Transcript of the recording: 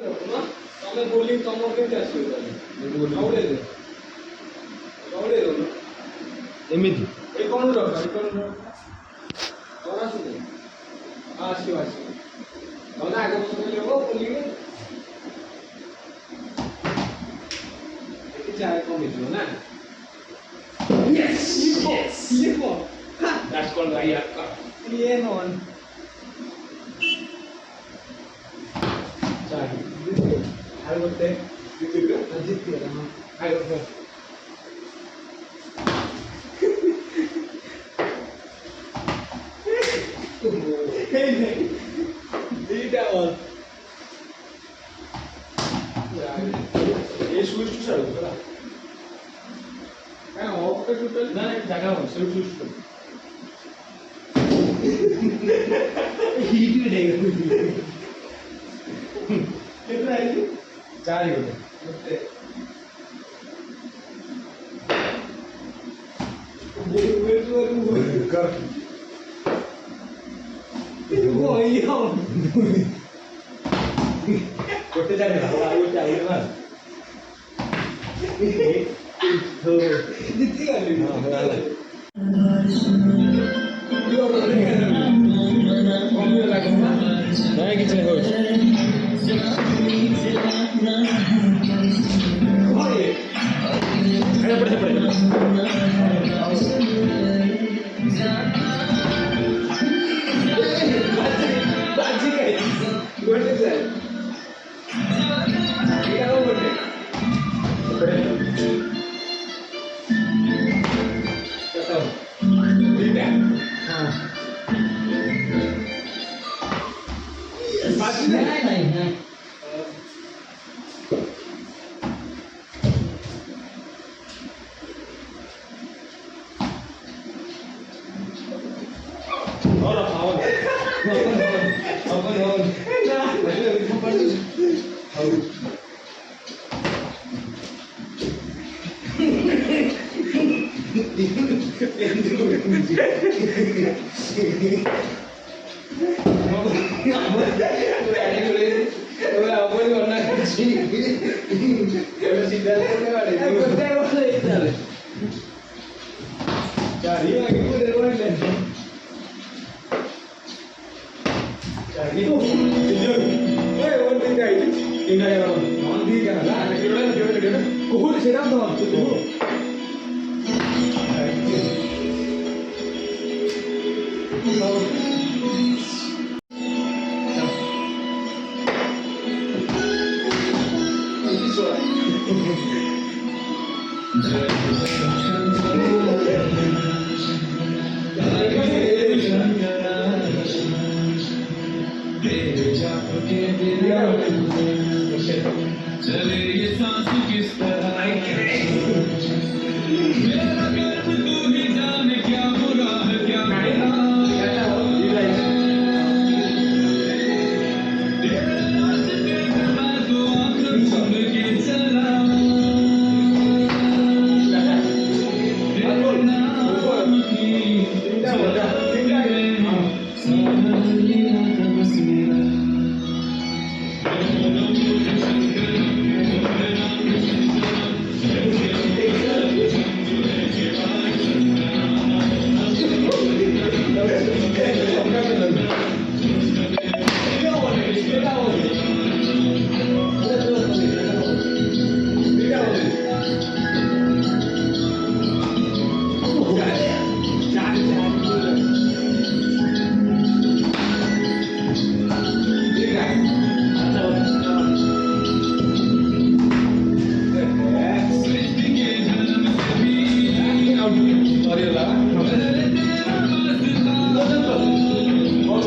ତମେ ବୋଲିଂ ତମର କେମିତି ଆସିବ ତାହେଲେ ଏମିତି ଏ କଣ ରଖ କଣ ଆସୁନି ଆସିବ ଆସିବ ତମେ ଆଗ ବର୍ଷ ହବ ବୋଲିଂ ଏଠି ଚାରି କମିଯିବ ନା ये कौन that's called ayaka ये नॉन चार हर बोलते जीत गया ना आगे बढ़ो नहीं दीटा और ये स्विच टू साइड होगा क्या ऑफ का टोटल ना जगह हो स्विच टू हीट देगा कितना है ये चार ही होते ये कर वो ही हम कोटे जाने ना वो चाहिए ना तो जितनी कर ली हाँ बराबर क्यों कर रहे हैं कौन भी लगा ना नहीं कितने हो अरे अरे पढ़े पढ़े बाजी का गोटे से क्या हो गोटे पढ़े कैसा हो ठीक है हाँ बाजी नहीं और आओ चले ये सांस किस तरह